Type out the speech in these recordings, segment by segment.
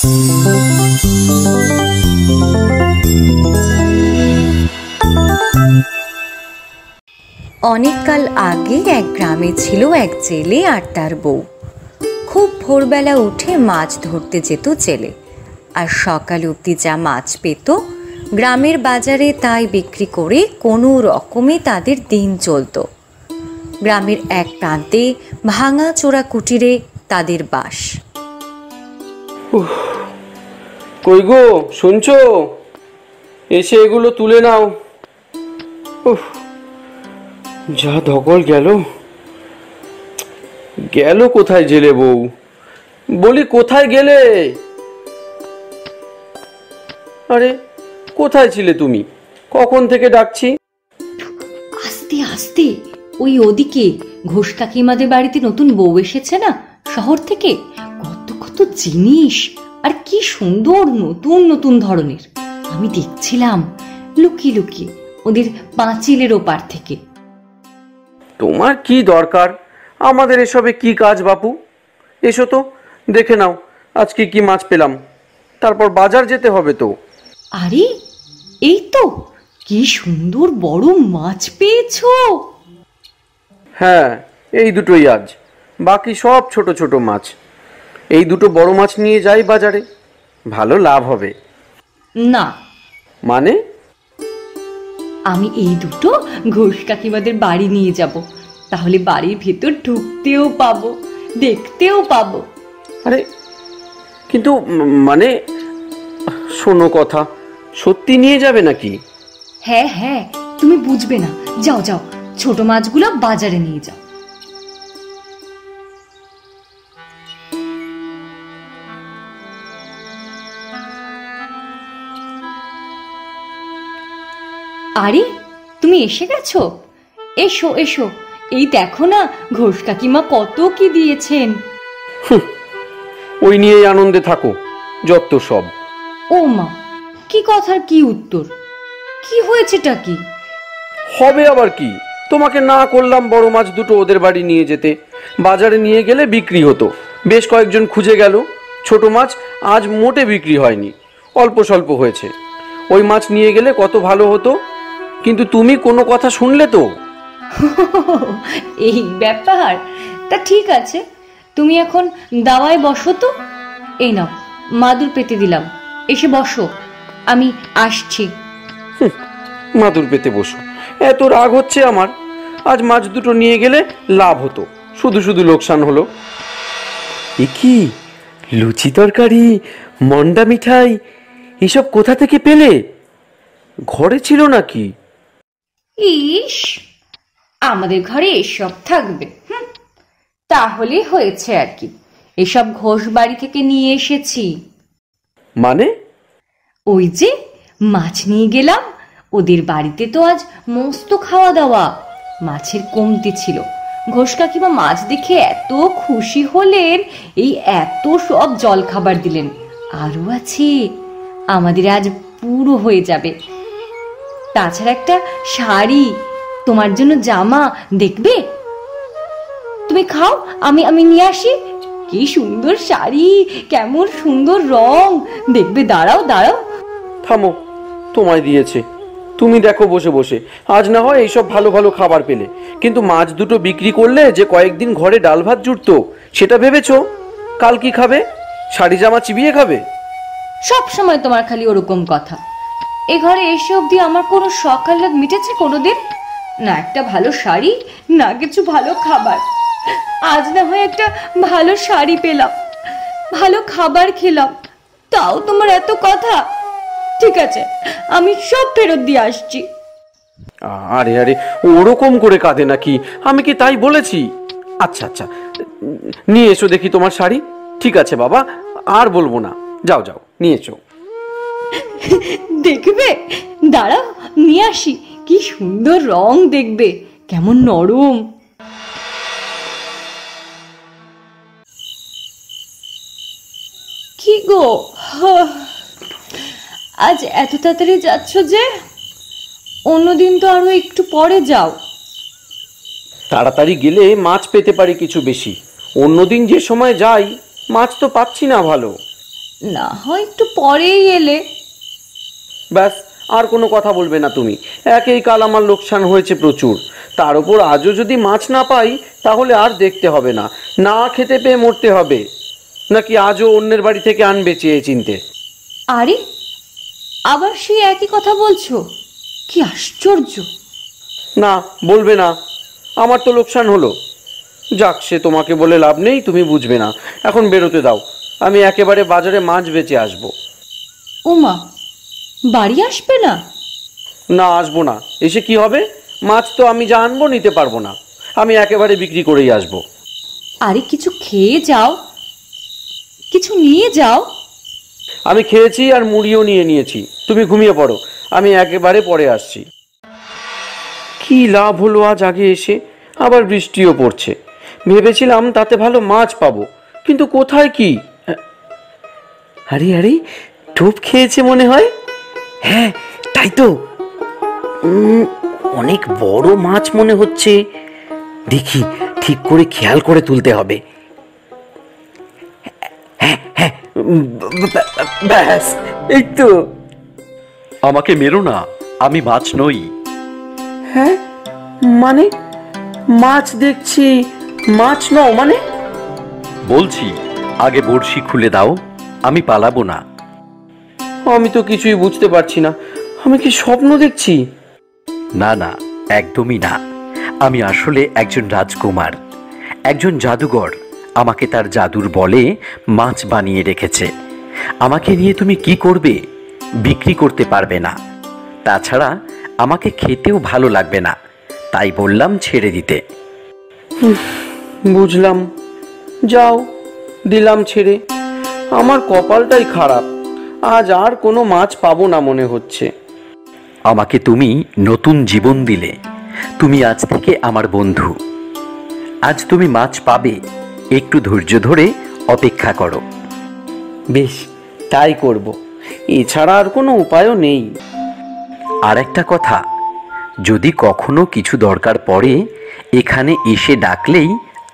অনেককাল আগে এক গ্রামে ছিল এক জেলে আর তার বউ। খুব ভোরবেলা উঠে মাছ ধরতে যেত জেলে, আর সকাল অবধি যা মাছ পেত গ্রামের বাজারে তাই বিক্রি করে কোনো রকমে তাদের দিন চলত। গ্রামের এক প্রান্তে ভাঙা চোরা কুটিরে তাদের বাস। কই গো, শুনছো? এসে এগুলো তুলে নাও। যা ধকল গেল। গেল কোথায় জেলে বউ? বলি কোথায় গেলে? আরে কোথায় ছিলে তুমি? কখন থেকে ডাকছি। আস্তে আস্তে, ওই ওদিকে ঘোষ কাকিমাদের বাড়িতে নতুন বউ এসেছে না শহর থেকে। কত কত জিনিস, আর কি সুন্দর নতুন নতুন ধরনের। আমি দেখছিলাম লুকিয়ে লুকিয়ে ওদের পাঁচিলের ওপার থেকে। তোমার কি দরকার? আমাদের এসবে কি কাজ বাপু? এসো তো, দেখে নাও আজকে কি মাছ পেলাম। তারপর বাজার যেতে হবে তো। আরে এই তো, কি সুন্দর বড় মাছ পেয়েছো। হ্যাঁ, এই দুটোই আজ, বাকি সব ছোট ছোট মাছ। এই দুটো বড় মাছ নিয়ে যাই বাজারে, ভালো লাভ হবে। না মানে? আমি এই দুটো ঘোষ কাকিমাদের বাড়ি নিয়ে যাব, তাহলে বাড়ির ভেতর ঢুকতেও পাবো, দেখতেও পাবো। আরে কিন্তু মানে, শোনো কথা, সত্যি নিয়ে যাবে নাকি? হ্যাঁ হ্যাঁ, তুমি বুঝবে না। যাও যাও, ছোট মাছগুলো বাজারে নিয়ে যাও। আরে তুমি এসে গেছো? এসো এসো, এই দেখো না ঘোষ কাকিমা কত কি দিয়েছেন। ওই নিয়েই আনন্দে থাকো যত সব। ও মা, কি কথার কি উত্তর? কি হয়েছেটা কি? হবে আবার কি? তোমাকে না করলাম বড় মাছ দুটো ওদের বাড়ি নিয়ে যেতে। বাজারে নিয়ে গেলে বিক্রি হতো। বেশ কয়েকজন খুঁজে গেল। ছোট মাছ আজ মোটে বিক্রি হয়নি, অল্প স্বল্প হয়েছে। ওই মাছ নিয়ে গেলে কত ভালো হতো, কিন্তু তুমি কোনো কথা শুনলে তো। এই ব্যাপার, তা ঠিক আছে, তুমি এখন দাওয়ায় বসো তো। এই নাও, মাদুর পেতে দিলাম, এসে বসো, আমি আসছি। মাদুর পেতে বসো? এত রাগ হচ্ছে আমার। আজ মাছ দুটো নিয়ে গেলে লাভ হতো, শুধু শুধু লোকসান হলো। এ কি, লুচি তরকারি, মন্ডা মিঠাই, এসব কোথা থেকে পেলে? ঘরে ছিল নাকি? ইস, আমাদের ঘরে এসব থাকবে? তাহলে হয়েছে আর কি। এসব ঘোষ বাড়ি থেকে নিয়ে এসেছি। মানে? ওই যে মাছ নিয়ে গেলাম, ওদের বাড়িতে তো আজ মস্ত খাওয়া দাওয়া। মাছের কমতি ছিল। ঘোষ কাকিমা মাছ দেখে এত খুশি হলেন, এই এত সব জল খাবার দিলেন। আরো আছে, আমাদের আজ পুরো হয়ে যাবে। তাছাড়া একটা শাড়ি, তোমার জন্য জামা, দেখবে? তুমি খাও, আমি আমি নিয়ে আসি। কি সুন্দর শাড়ি, কেমন সুন্দর রং, দেখবে। দাঁড়াও দাঁড়াও। থামো, তোমায় দিয়েছে, তুমি দেখো বসে বসে। আজ না হয় এইসব ভালো ভালো খাবার পেলে, কিন্তু মাছ দুটো বিক্রি করলে যে কয়েকদিন ঘরে ডাল ভাত জুটতো, সেটা ভেবেছো? কাল কি খাবে? শাড়ি জামা চিবিয়ে খাবে? সব সময় তোমার খালি ওরকম কথা। এ ঘরে এসে অবধি আমার কোনো শখ আহ্লাদ মিটেছে কোনোদিন? না একটা ভালো শাড়ি, না কিছু ভালো খাবার। আজ না হয় একটা ভালো শাড়ি পেলাম, ভালো খাবার খেলাম, তাও তোমার এত কথা। ঠিক আছে, আমি সব ফেরত দিয়ে আসছি। আরে আরে, ওরকম করে কাঁদে নাকি? আমি কি তাই বলেছি? আচ্ছা আচ্ছা, নিয়ে এসো দেখি তোমার শাড়ি। ঠিক আছে বাবা, আর বলবো না, যাও যাও নিয়ে এসো। দেখবে, দাঁড়াও নিয়ে আসি। কি সুন্দর রং, দেখবে কেমন নরম। কি গো, আজ এত তাড়াতাড়ি যাচ্ছ যে? অন্যদিন তো আরো একটু পরে যাও। তাড়াতাড়ি গেলে মাছ পেতে পারি কিছু বেশি। অন্যদিন যে সময় যাই, মাছ তো পাচ্ছি না ভালো। না হয় একটু পরেই এলে। ব্যাস, আর কোনো কথা বলবে না তুমি। একেই কাল আমার লোকসান হয়েছে প্রচুর, তার উপর আজও যদি মাছ না পাই তাহলে আর দেখতে হবে না, না খেতে পেয়ে মরতে হবে। নাকি আজও অন্যের বাড়ি থেকে আনবে চেয়ে চিনতে? আরে, আবার সেই একই কথা বলছো? কি আশ্চর্য! না, বলবে না। আমার তো লোকসান হলো। যাক, সে তোমাকে বলে লাভ নেই, তুমি বুঝবে না। এখন বেরোতে দাও, আমি একেবারে বাজারে মাছ বেচে আসবো। ওমা, বাড়ি আসবে না? না, আসবো না। এসে কি হবে? মাছ তো আমি যা আনবো নিতে পারবো না, আমি একেবারে বিক্রি করেই আসবো। আরে কিছু খেয়ে যাও, কিছু নিয়ে যাও। আমি খেয়েছি আর মুড়িও নিয়ে নিয়েছি, তুমি ঘুমিয়ে পড়ো, আমি একেবারে পরে আসছি। কি লাভ হলো আজ আগে এসে? আবার বৃষ্টিও পড়ছে। ভেবেছিলাম তাতে ভালো মাছ পাবো, কিন্তু কোথায় কি? আরে আরে, টোপ খেয়েছে মনে হয়। হ্যাঁ, তাই তো। অনেক বড় মাছ মনে হচ্ছে। দেখি, ঠিক করে খেয়াল করে তুলতে হবে। হ্যাঁ হ্যাঁ, ব্যাস, এই তো। আমাকে মেরো না, আমি মাছ নই। হ্যাঁ, মানে মাছ দেখছি, মাছ নও মানে? বলছি, আগে বড়শি খুলে দাও, আমি পালাবো না। আমি তো কিছুই বুঝতে পারছি না। আমি কি স্বপ্ন দেখছি? না না, একদমই না। আমি আসলে একজন রাজকুমার, একজন জাদুঘর। আমাকে তার জাদুর বলে মাছ বানিয়ে রেখেছে। আমাকে নিয়ে তুমি কি করবে? বিক্রি করতে পারবে না। তাছাড়া আমাকে খেতেও ভালো লাগবে না, তাই বললাম ছেড়ে দিতে। বুঝলাম, যাও, দিলাম ছেড়ে। আমার কপালটাই খারাপ, আজ আর কোনো মাছ পাবো না মনে হচ্ছে। আমাকে তুমি নতুন জীবন দিলে। তুমি আজ থেকে আমার বন্ধু। আজ তুমি মাছ পাবে, একটু ধৈর্য ধরে অপেক্ষা করো। বেশ, তাই করব। এছাড়া আর কোনো উপায়ও নেই। আর একটা কথা, যদি কখনো কিছু দরকার পড়ে এখানে এসে ডাকলেই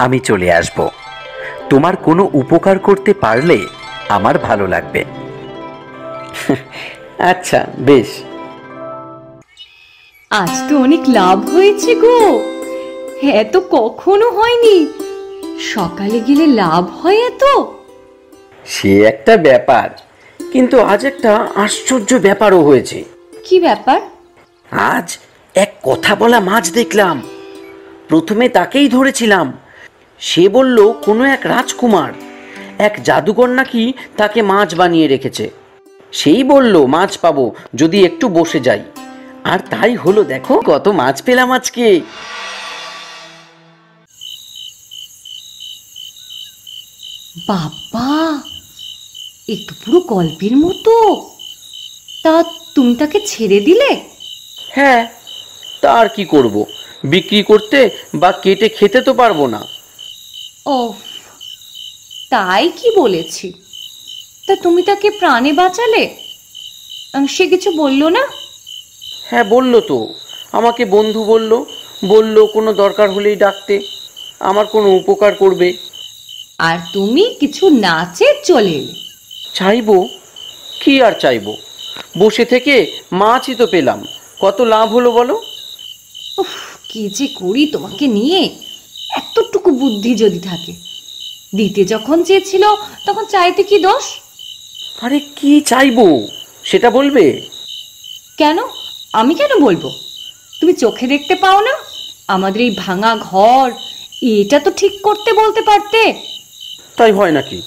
আমি চলে আসব। তোমার কোনো উপকার করতে পারলে আমার ভালো লাগবে। আচ্ছা, বেশ। আজ তো অনেক লাভ হয়েছে গো। হ্যাঁ, তো কখনো হয়নি। সকালে গেলে লাভ হয় এত? সে একটা ব্যাপার, কিন্তু আজ একটা আশ্চর্য ব্যাপারও হয়েছে। কি ব্যাপার? আজ এক কথা বলা মাছ দেখলাম। প্রথমে তাকেই ধরেছিলাম। সে বলল কোনো এক রাজকুমার, এক জাদুকর নাকি তাকে মাছ বানিয়ে রেখেছে। সেই বলল মাছ পাবো যদি একটু বসে যাই। আর তাই হলো, দেখো কত মাছ পেলাম আজকে। বাবা, এ তো পুরো গল্পের মতো। তা তুমি তাকে ছেড়ে দিলে? হ্যাঁ, তা আর কি করব? বিক্রি করতে বা কেটে খেতে তো পারবো না। ও, তাই কি বলেছি? তা তুমি তাকে প্রাণে বাঁচালে? সে কিছু বললো না? হ্যাঁ, বলল তো। আমাকে বন্ধু বলল, বলল কোনো দরকার হলেই ডাকতে, আমার কোনো উপকার করবে। আর তুমি কিছু না চেয়ে চলে এলে? চাইবো? কি আর চাইবো? বসে থেকে মাছই তো পেলাম, কত লাভ হলো বলো? উফ, কি যে করি তোমাকে নিয়ে। এতটুকু বুদ্ধি যদি থাকে। দিতে যখন চেয়েছিল তখন চাইতে কি দোষ? আরে কি চাইবো সেটা বলবে? কেন? আমি কেন বলবো? তুমি চোখে দেখতে পাও না আমাদের এই ভাঙা ঘর? এটা তো ঠিক করতে বলতে পারতে। তাই হয় নাকি?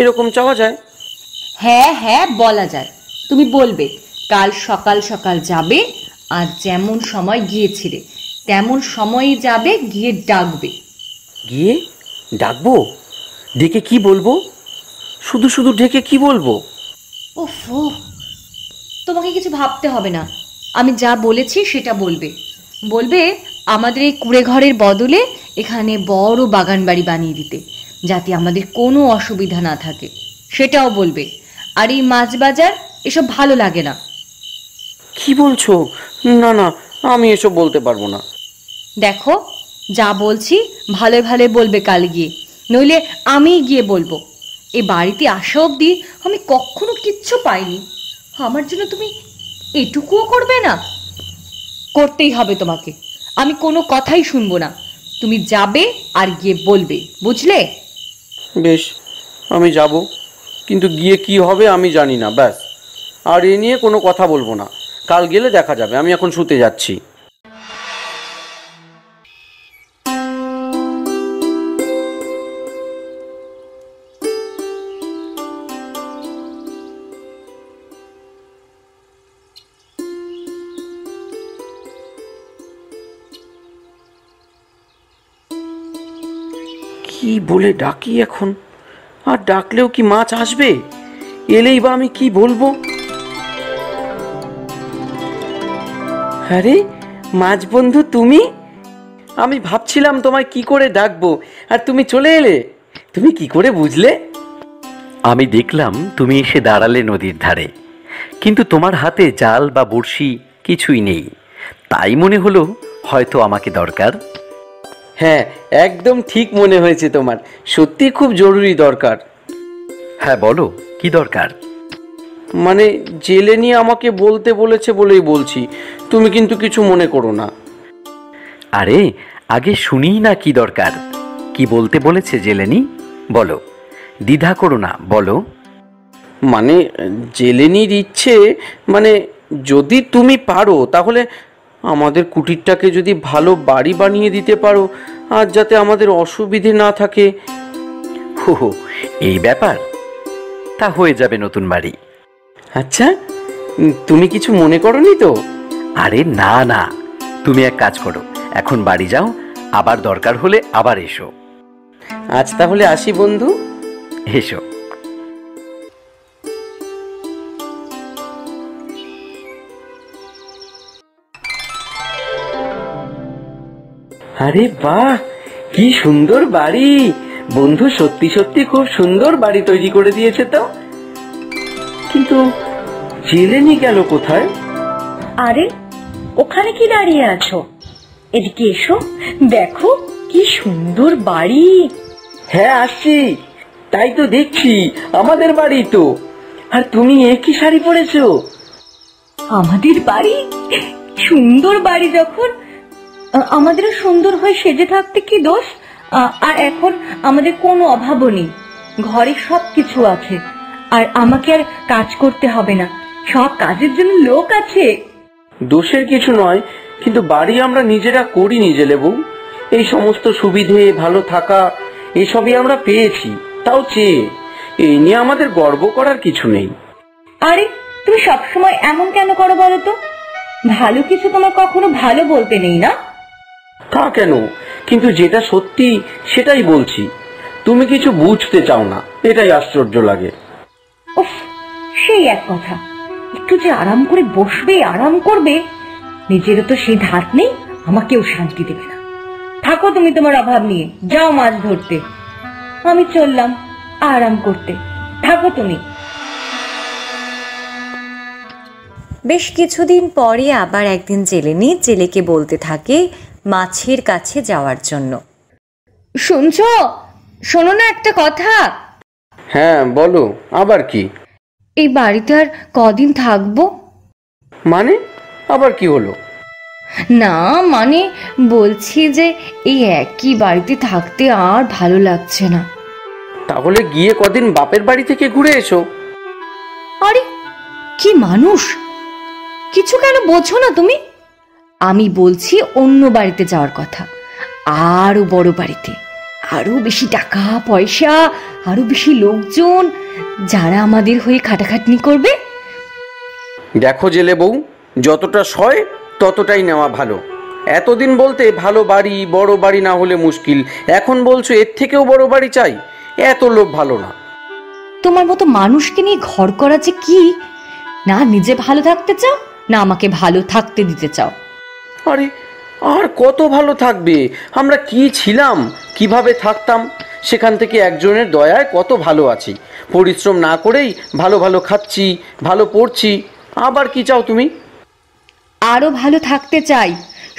এরকম চাওয়া যায়? হ্যাঁ হ্যাঁ, বলা যায়। তুমি বলবে কাল সকাল সকাল যাবে, আর যেমন সময় গিয়েছিলে তেমন সময়ই যাবে, গিয়ে ডাকবে। গিয়ে ডাকবো? ডেকে কি বলবো? শুধু শুধু ডেকে কি বলবো? উফ, তোমাকে কিছু ভাবতে হবে না। আমি যা বলেছি সেটা বলবে। বলবে আমাদের এই কুড়ে ঘরের বদলে এখানে বড় বাগান বাড়ি বানিয়ে দিতে, যাতে আমাদের কোনো অসুবিধা না থাকে, সেটাও বলবে। আর এই মাছ বাজার এসব ভালো লাগে না। কি বলছো? না না, আমি এসব বলতে পারবো না। দেখো, যা বলছি ভালো ভালো বলবে কাল গিয়ে, নইলে আমি গিয়ে বলবো। এ বাড়িতে আসা অবধি আমি কখনো কিচ্ছু পাইনি, আমার জন্য তুমি এটুকুও করবে না? করতেই হবে তোমাকে, আমি কোনো কথাই শুনবো না। তুমি যাবে আর গিয়ে বলবে, বুঝলে? বেশ, আমি যাব, কিন্তু গিয়ে কি হবে আমি জানি না, ব্যাস। আর এ নিয়ে কোনো কথা বলবো না, কাল গেলে দেখা যাবে। আমি এখন শুতে যাচ্ছি। কি বলে ডাকি এখন? আর ডাকলেও কি মাছ আসবে? এলেই বা আমি কি বলবো? আরে মাছ বন্ধু, তুমি? আমি ভাবছিলাম তোমায় কি করে ডাকবো, আর তুমি চলে এলে। তুমি কি করে বুঝলে? আমি দেখলাম তুমি এসে দাঁড়ালে নদীর ধারে, কিন্তু তোমার হাতে জাল বা বড়শি কিছুই নেই। তাই মনে হলো হয়তো আমাকে দরকার। হ্যাঁ, একদম ঠিক মনে হয়েছে তোমার। সত্যি খুব জরুরি দরকার। হ্যাঁ বলো, কি দরকার? মানে জেলে নিয়ে আমাকে বলতে বলেছে বলেই বলছি, তুমি কিন্তু কিছু মনে করো না। আরে আগে শুনিই না কি দরকার। কি বলতে বলেছে জেলেনি? বলো, দ্বিধা করো না, বলো। মানে জেলেনির ইচ্ছে, মানে যদি তুমি পারো তাহলে আমাদের কুটিরটাকে যদি ভালো বাড়ি বানিয়ে দিতে পারো, আর যাতে আমাদের অসুবিধে না থাকে। হো হো, এই ব্যাপার? তা হয়ে যাবে নতুন বাড়ি। আচ্ছা, তুমি কিছু মনে করোনি তো? আরে না না, তুমি এক কাজ করো, এখন বাড়ি যাও, আবার দরকার হলে আবার এসো। আজ তাহলে আসি বন্ধু। এসো। আরে বাহ, কি সুন্দর বাড়ি! বন্ধু সত্যি সত্যি খুব সুন্দর বাড়ি তৈরি করে দিয়েছে তো। কিন্তু জেলেনি গেল কোথায়? আরে ওখানে কি দাঁড়িয়ে আছো? এদিকে এসো, দেখো কি সুন্দর বাড়ি। হ্যাঁ আসছি, তাই তো দেখছি, আমাদের বাড়ি তো। আর তুমি একই শাড়ি পরেছো? আমাদের বাড়ি? সুন্দর বাড়ি যখন আমাদেরও সুন্দর হয়ে সেজে থাকতে কি দোষ? আর এখন আমাদের কোনো অভাবও নেই, ঘরে সব কিছু আছে, আর আমাকে আর কাজ করতে হবে না, সব কাজের জন্য লোক আছে। দোষের কিছু নয়, কিন্তু বাড়ি আমরা নিজেরা করি, নিজে বউ। এই সমস্ত সুবিধে, ভালো থাকা, এসবই আমরা পেয়েছি, তাও চেয়ে। এই নিয়ে আমাদের গর্ব করার কিছু নেই। আরে তুমি সবসময় এমন কেন করো বলো তো? ভালো কিছু তোমার কখনো ভালো বলতে নেই না? তা কেন? কিন্তু যেটা সত্যি সেটাই বলছি। তুমি কিছু বুঝতে চাও না, এটাই আশ্চর্য লাগে। উফ, সেই এক কথা, একটু যে আরাম করে বসবে, আরাম করবে, নিজেরও তো সেই ধাত নেই, আমাকেও শান্তি দেবে না। থাকো তুমি তোমার অভাব নিয়ে, যাও মাছ ধরতে, আমি চললাম আরাম করতে, থাকো তুমি। বেশ কিছুদিন পরে আবার একদিন জেলেনি জেলেকে বলতে থাকে মাছের কাছে যাওয়ার জন্য। শুনছো? শোনো না একটা কথা। হ্যাঁ বলো, আবার কি? এই বাড়িতে আর কদিন থাকবো? মানে আবার কি হলো? না মানে বলছি যে এই একই বাড়িতে থাকতে আর ভালো লাগছে না। তাহলে গিয়ে কদিন বাপের বাড়ি থেকে ঘুরে এসো। আরে কি মানুষ, কিছু কেন বোঝো না তুমি? আমি বলছি অন্য বাড়িতে যাওয়ার কথা, আরো বড় বাড়িতে, আরো বেশি টাকা পয়সা, আরো বেশি লোকজন, যারা আমাদের হয়ে খাটাখাটনি করবে। দেখো জেলে বউ, যতটা সয় ততটাই নেওয়া ভালো। এতদিন বলতে ভালো বাড়ি, বড় বাড়ি না হলে মুশকিল, এখন বলছো এর থেকেও বড় বাড়ি চাই। এত লোভ ভালো না। তোমার মতো মানুষকে নিয়ে ঘর করা যে কি, না নিজে ভালো থাকতে চাও, না আমাকে ভালো থাকতে দিতে চাও। আরে আর কত ভালো থাকবে? আমরা কি ছিলাম, কিভাবে থাকতাম, সেখান থেকে একজনের দয়ায় কত ভালো আছি। পরিশ্রম না করেই ভালো ভালো খাচ্ছি, ভালো পড়ছি। আবার কি চাও তুমি? আরো ভালো থাকতে চাই।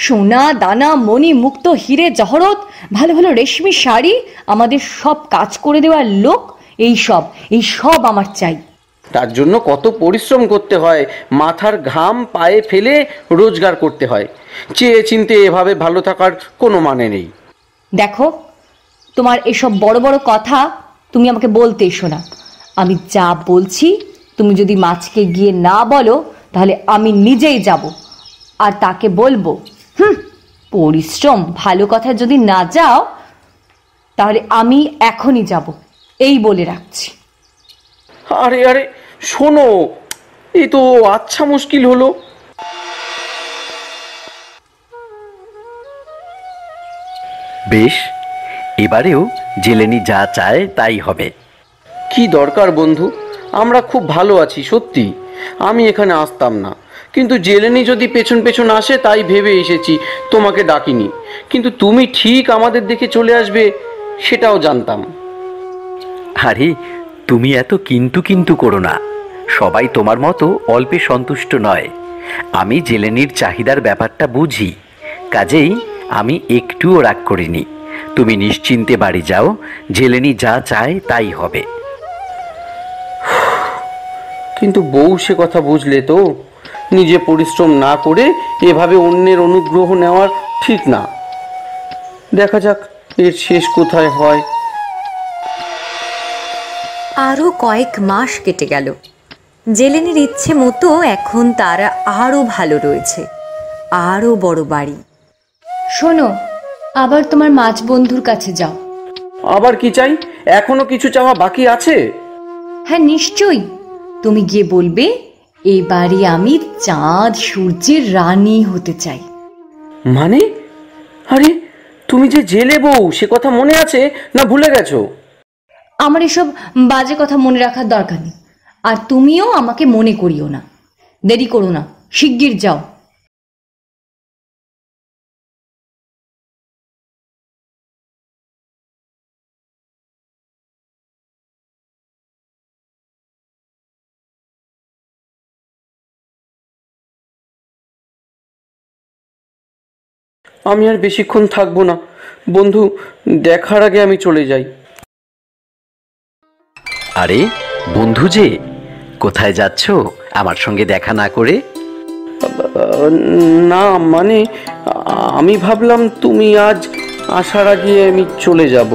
সোনা দানা মণি মুক্ত হিরে জহরত, ভালো ভালো রেশমি শাড়ি, আমাদের সব কাজ করে দেওয়ার লোক, এই সব আমার চাই। তার জন্য কত পরিশ্রম করতে হয়, মাথার ঘাম পায়ে ফেলে রোজগার করতে হয়। চেয়ে চিনতে এভাবে ভালো থাকার কোনো মানে নেই। দেখো, তোমার এসব বড় বড় কথা তুমি আমাকে বলতে এসো না। আমি যা বলছি তুমি যদি মাছকে গিয়ে না বলো তাহলে আমি নিজেই যাব আর তাকে বলবো, পরিশ্রম ভালো কথা যদি না যাও তাহলে আমি এখনই যাব, এই বলে রাখছি। আরে আরে শোনো, এই তো আচ্ছা মুশকিল হলো। বেশ, এবারেও জেলেনি যা চায় তাই হবে। কি দরকার বন্ধু, আমরা খুব ভালো আছি সত্যি। আমি এখানে আসতাম না, কিন্তু জেলেনি যদি পেছন পেছন আসে তাই ভেবে এসেছি, তোমাকে ডাকিনি। কিন্তু তুমি ঠিক আমাদের দেখে চলে আসবে সেটাও জানতাম। আরে তুমি এত কিন্তু কিন্তু করো না। সবাই তোমার মতো অল্পে সন্তুষ্ট নয়। আমি জেলেনির চাহিদার ব্যাপারটা বুঝি, কাজেই আমি একটুও রাগ করিনি। তুমি নিশ্চিন্তে বাড়ি যাও, জেলেনি যা চায় তাই হবে। কিন্তু বউ সে কথা বুঝলে তো, নিজে পরিশ্রম না করে এভাবে অন্যের অনুগ্রহ নেওয়ার ঠিক না। দেখা যাক এর শেষ কোথায় হয়। আরও কয়েক মাস কেটে গেল। জেলেনির ইচ্ছে মতো এখন তারা আরও ভালো রয়েছে, আরও বড় বাড়ি। শোনো, আবার তোমার মাছ বন্ধুর কাছে যাও। আবার কি চাই? এখনো কিছু চাওয়া বাকি আছে? হ্যাঁ নিশ্চয়ই, তুমি গিয়ে বলবে এবারে আমি চাঁদ সূর্যের রানী হতে চাই। মানে? আরে তুমি যে জেলে বউ সে কথা মনে আছে না ভুলে গেছো? আমার এসব বাজে কথা মনে রাখার দরকার নেই, আর তুমিও আমাকে মনে করিও না। দেরি করো না, শিগগির যাও। আমি আর বেশিক্ষণ থাকবো না বন্ধু, দেখার আগে আমি চলে যাই। আরে বন্ধু যে, কোথায় যাচ্ছ আমার সঙ্গে দেখা না করে? না মানে আমি ভাবলাম তুমি আজ আসার আগে আমি চলে যাব।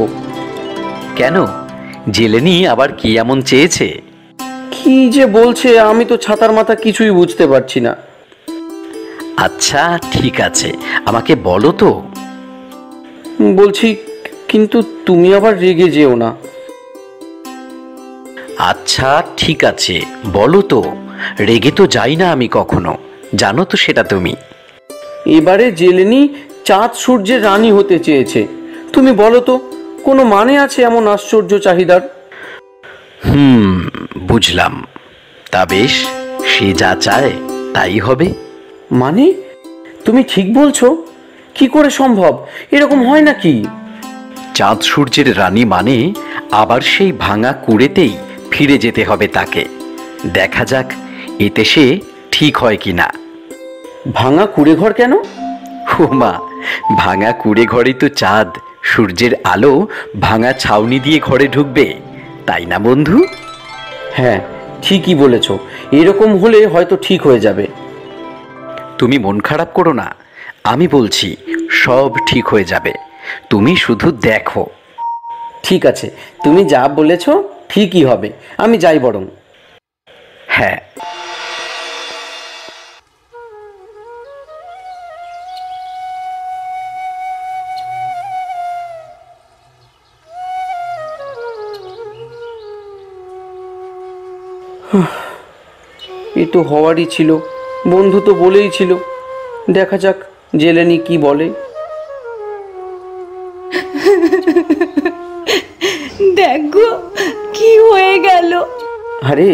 কেন, জেলেনি আবার কি এমন চেয়েছে? কি যে বলছে আমি তো ছাতার মাথা কিছুই বুঝতে পারছি না। আচ্ছা ঠিক আছে, আমাকে বলো তো। বলছি, কিন্তু তুমি আবার রেগে যেও না। আচ্ছা ঠিক আছে, বলো তো। রেগে তো যাই না আমি কখনো, জানো তো সেটা তুমি। এবারে জেলেনি চাঁদ সূর্যের রানী হতে চেয়েছে। তুমি বলো তো, কোনো মানে আছে এমন আশ্চর্য চাহিদার? বুঝলাম। তা বেশ, সে যা চায় তাই হবে। মানে তুমি ঠিক বলছো? কি করে সম্ভব? এরকম হয় নাকি? চাঁদ সূর্যের রানী মানে আবার সেই ভাঙা কুড়েতেই ফিরে যেতে হবে তাকে। দেখা যাক এতে সে ঠিক হয় কি না। ভাঙা কুড়ে ঘর কেন? মা, ভাঙা কুড়ে ঘরেই তো চাঁদ সূর্যের আলো ভাঙা ছাউনি দিয়ে ঘরে ঢুকবে, তাই না বন্ধু? হ্যাঁ ঠিকই বলেছ, এরকম হলে হয়তো ঠিক হয়ে যাবে। তুমি মন খারাপ করো না, আমি বলছি সব ঠিক হয়ে যাবে, তুমি শুধু দেখো। ঠিক আছে, তুমি যা বলেছ ঠিকই হবে, আমি যাই বরং। হ্যাঁ। এ তো হওয়ারই ছিল, বন্ধু তো বলেই ছিল। দেখা যাক জেলেনি কি বলে। দেখো কি হয়ে গেল। আরে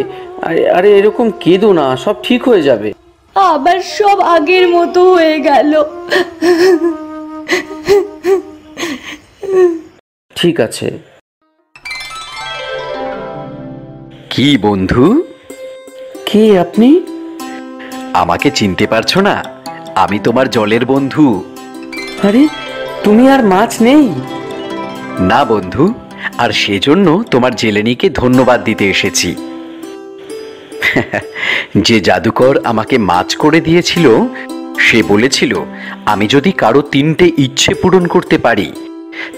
আরে আরে এরকম কেঁদো না, সব ঠিক হয়ে যাবে। আবার সব আগের মতো হয়ে গেল। ঠিক আছে। কি বন্ধু? কে আপনি? আমাকে চিনতে পারছো না? আমি তোমার জলের বন্ধু। আরে তুমি আর মাছ নেই? না বন্ধু, আর সেজন্য তোমার জেলেনিকে ধন্যবাদ দিতে এসেছি। যে জাদুকর আমাকে মাছ করে দিয়েছিল সে বলেছিল আমি যদি কারো 3টে ইচ্ছে পূরণ করতে পারি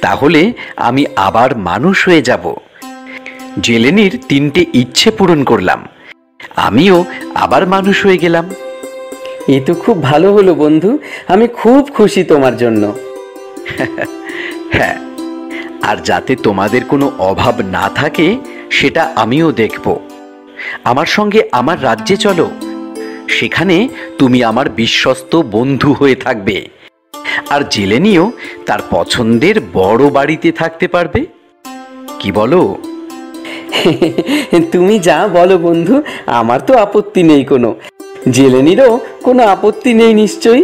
তাহলে আমি আবার মানুষ হয়ে যাব। জেলেনির 3টে ইচ্ছে পূরণ করলাম, আমিও আবার মানুষ হয়ে গেলাম। এ তো খুব ভালো হলো বন্ধু, আমি খুব খুশি তোমার জন্য। হ্যাঁ, আর যাতে তোমাদের কোনো অভাব না থাকে সেটা আমিও দেখব। আমার সঙ্গে আমার রাজ্যে চলো, সেখানে তুমি আমার বিশ্বস্ত বন্ধু হয়ে থাকবে, আর জেলেনিও তার পছন্দের বড় বাড়িতে থাকতে পারবে। কি বলো? তুমি যা বলো বন্ধু, আমার তো আপত্তি নেই কোনো, জেলেনিরও কোনো আপত্তি নেই নিশ্চয়ই।